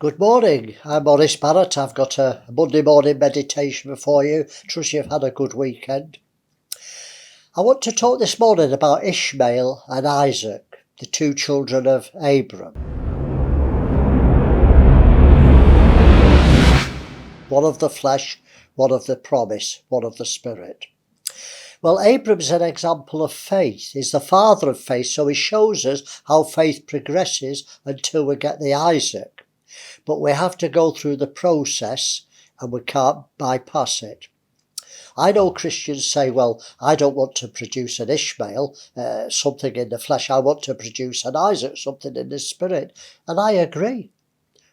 Good morning, I'm Maurice Barratt. I've got a Monday morning meditation for you. Trust you've had a good weekend. I want to talk this morning about Ishmael and Isaac, the two children of Abram. One of the flesh, one of the promise, one of the spirit. Well, Abram's an example of faith. He's the father of faith, so he shows us how faith progresses until we get the Isaac. But we have to go through the process and we can't bypass it. I know Christians say, well, I don't want to produce an Ishmael, something in the flesh. I want to produce an Isaac, something in the spirit. And I agree.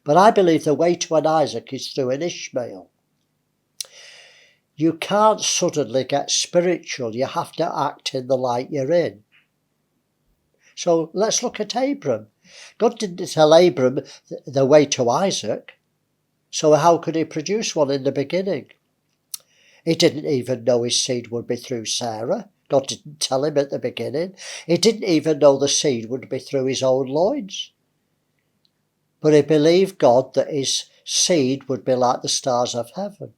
But I believe the way to an Isaac is through an Ishmael. You can't suddenly get spiritual. You have to act in the light you're in. So let's look at Abram. God didn't tell Abram the way to Isaac. So how could he produce one in the beginning? He didn't even know his seed would be through Sarah. God didn't tell him at the beginning. He didn't even know the seed would be through his own loins. But he believed God that his seed would be like the stars of heaven.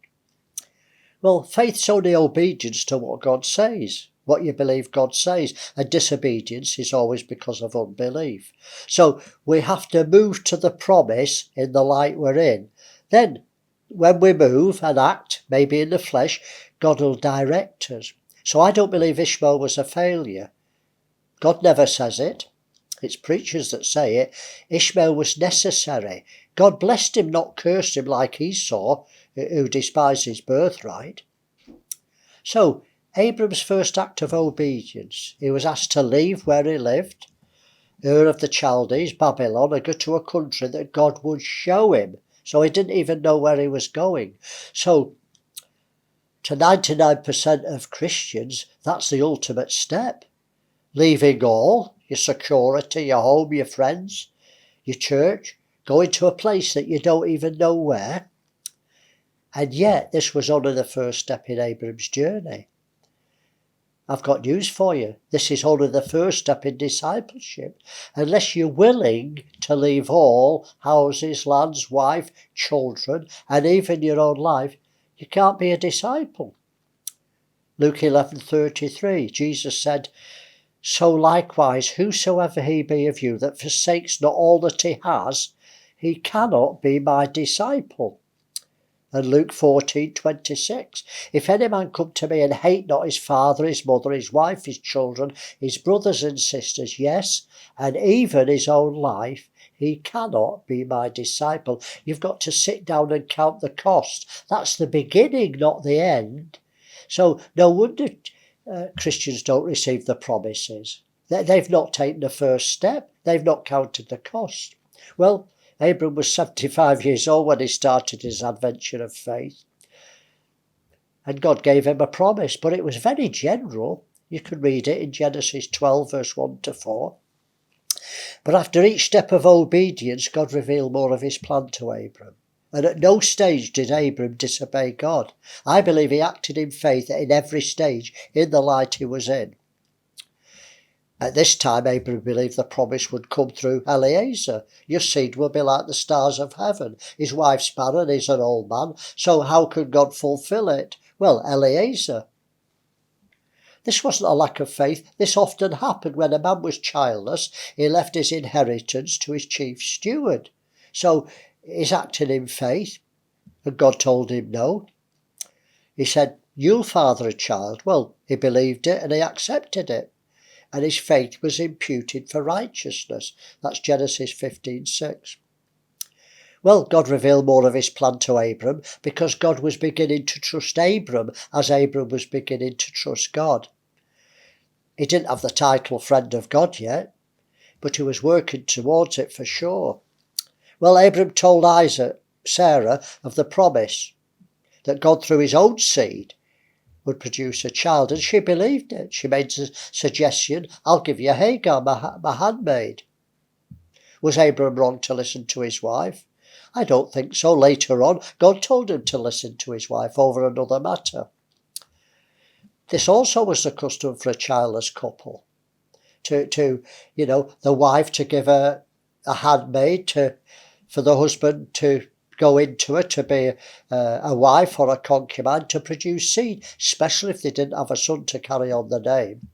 Well, faith's only obedience to what God says, what you believe God says, and disobedience is always because of unbelief. So we have to move to the promise in the light we're in. Then, when we move and act, maybe in the flesh, God will direct us. So I don't believe Ishmael was a failure. God never says it. It's preachers that say it. Ishmael was necessary. God blessed him, not cursed him like Esau, who despised his birthright. So, Abram's first act of obedience, he was asked to leave where he lived, Ur of the Chaldees, Babylon, and go to a country that God would show him. So he didn't even know where he was going. So, to 99% of Christians, that's the ultimate step. Leaving all, your security, your home, your friends, your church, going to a place that you don't even know where. And yet, this was only the first step in Abram's journey. I've got news for you. This is only the first step in discipleship. Unless you're willing to leave all, houses, lands, wife, children, and even your own life, you can't be a disciple. Luke 11:33, Jesus said, "So likewise, whosoever he be of you that forsakes not all that he has, he cannot be my disciple." And Luke 14:26, "If any man come to me and hate not his father, his mother, his wife, his children, his brothers and sisters, yes, and even his own life, he cannot be my disciple." You've got to sit down and count the cost. That's the beginning, not the end. So no wonder Christians don't receive the promises. They've not taken the first step. They've not counted the cost. Well, Abram was 75 years old when he started his adventure of faith. And God gave him a promise, but it was very general. You can read it in Genesis 12, verse 1-4. But after each step of obedience, God revealed more of his plan to Abram. And at no stage did Abram disobey God. I believe he acted in faith in every stage, in the light he was in. At this time, Abram believed the promise would come through Eliezer. Your seed will be like the stars of heaven. His wife's barren, he's an old man, so how could God fulfill it? Well, Eliezer. This wasn't a lack of faith. This often happened when a man was childless. He left his inheritance to his chief steward. So he's acting in faith, and God told him no. He said, "You'll father a child." Well, he believed it and he accepted it. And his faith was imputed for righteousness. That's Genesis 15:6. Well, God revealed more of his plan to Abram because God was beginning to trust Abram as Abram was beginning to trust God. He didn't have the title friend of God yet, but he was working towards it for sure. Well, Abram told Sarah of the promise that God through his own seed would produce a child, and she believed it. She made the suggestion, "I'll give you Hagar, my handmaid." Was Abram wrong to listen to his wife? I don't think so. Later on, God told him to listen to his wife over another matter. This also was the custom for a childless couple, to the wife to give a handmaid for the husband to go into her to be a wife or a concubine to produce seed, especially if they didn't have a son to carry on the name.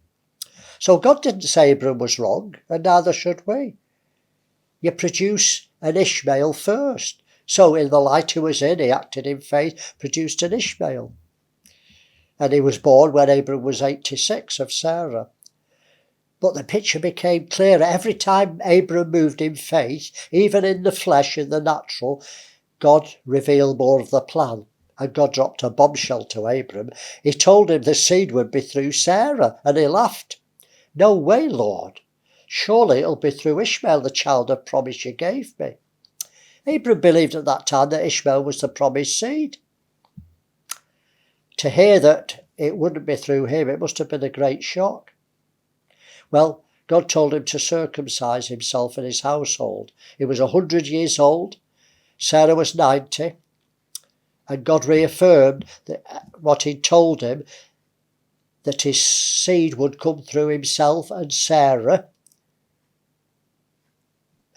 So God didn't say Abram was wrong, and neither should we. You produce an Ishmael first. So in the light he was in, he acted in faith, produced an Ishmael. And he was born when Abram was 86 of Sarah. But the picture became clearer. Every time Abram moved in faith, even in the flesh, in the natural, God revealed more of the plan. And God dropped a bombshell to Abram. He told him the seed would be through Sarah, and he laughed. No way, Lord. Surely it'll be through Ishmael, the child of promise you gave me. Abram believed at that time that Ishmael was the promised seed. To hear that it wouldn't be through him, it must have been a great shock. Well, God told him to circumcise himself and his household. He was 100 years old. Sarah was 90. And God reaffirmed that what he'd told him, that his seed would come through himself and Sarah.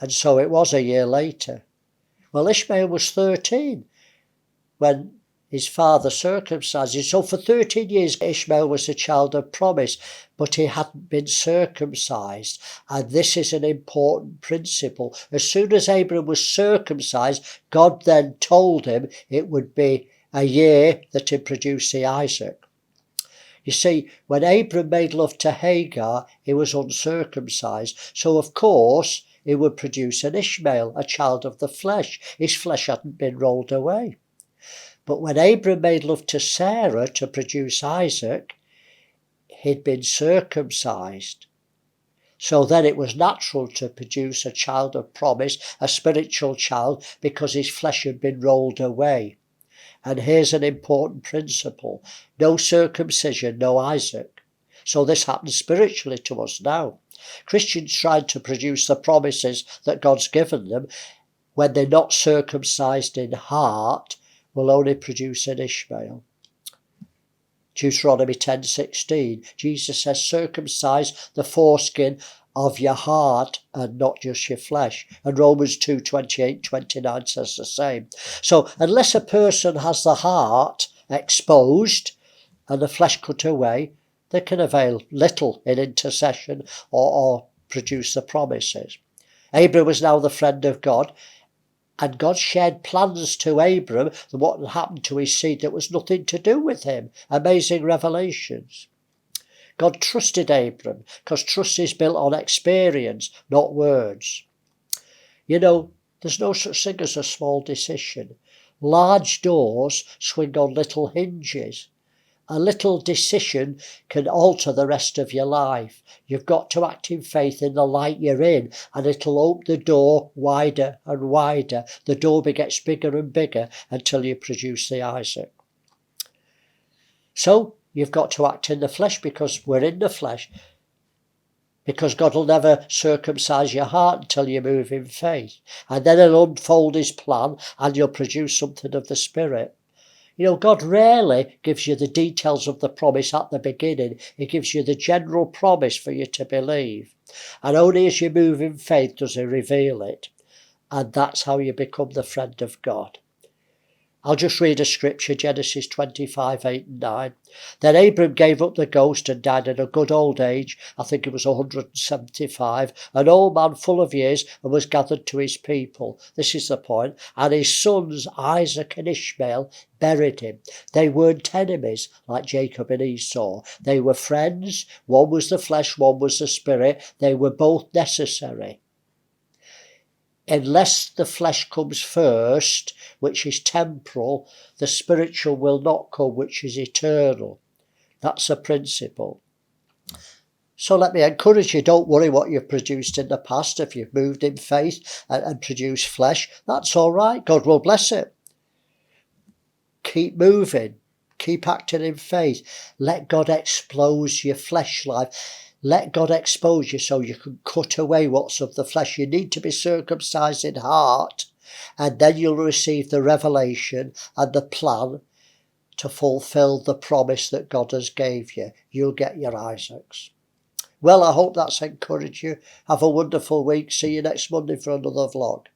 And so it was a year later. Well, Ishmael was 13 when his father circumcised him. So for 13 years, Ishmael was a child of promise, but he hadn't been circumcised. And this is an important principle. As soon as Abram was circumcised, God then told him it would be a year that he'd produce the Isaac. You see, when Abram made love to Hagar, he was uncircumcised. So of course, he would produce an Ishmael, a child of the flesh. His flesh hadn't been rolled away. But when Abram made love to Sarah to produce Isaac, he'd been circumcised. So then it was natural to produce a child of promise, a spiritual child, because his flesh had been rolled away. And here's an important principle. No circumcision, no Isaac. So this happens spiritually to us now. Christians trying to produce the promises that God's given them, when they're not circumcised in heart, will only produce an Ishmael. Deuteronomy 10:16, Jesus says, circumcise the foreskin of your heart and not just your flesh. And Romans 2:28-29 says the same. So unless a person has the heart exposed and the flesh cut away, they can avail little in intercession or produce the promises. Abram was now the friend of God, and God shared plans to Abram that what would happen to his seed that was nothing to do with him. Amazing revelations. God trusted Abram, because trust is built on experience, not words. You know, there's no such thing as a small decision. Large doors swing on little hinges. A little decision can alter the rest of your life. You've got to act in faith in the light you're in, and it'll open the door wider and wider. The door gets bigger and bigger until you produce the Isaac. So you've got to act in the flesh, because we're in the flesh. Because God will never circumcise your heart until you move in faith. And then he'll unfold his plan and you'll produce something of the Spirit. You know, God rarely gives you the details of the promise at the beginning. He gives you the general promise for you to believe. And only as you move in faith does he reveal it. And that's how you become the friend of God. I'll just read a scripture, Genesis 25:8-9. Then Abram gave up the ghost and died at a good old age. I think it was 175. An old man full of years, and was gathered to his people. This is the point. And his sons, Isaac and Ishmael, buried him. They weren't enemies like Jacob and Esau. They were friends. One was the flesh, one was the spirit. They were both necessary. Unless the flesh comes first, which is temporal, the spiritual will not come, which is eternal. That's a principle. So let me encourage you, don't worry what you've produced in the past. If you've moved in faith and produced flesh, that's all right. God will bless it. Keep moving. Keep acting in faith. Let God expose your flesh life. Let God expose you so you can cut away what's of the flesh. You need to be circumcised in heart, and then you'll receive the revelation and the plan to fulfill the promise that God has gave you. You'll get your Isaacs. Well, I hope that's encouraged you. Have a wonderful week. See you next Monday for another vlog.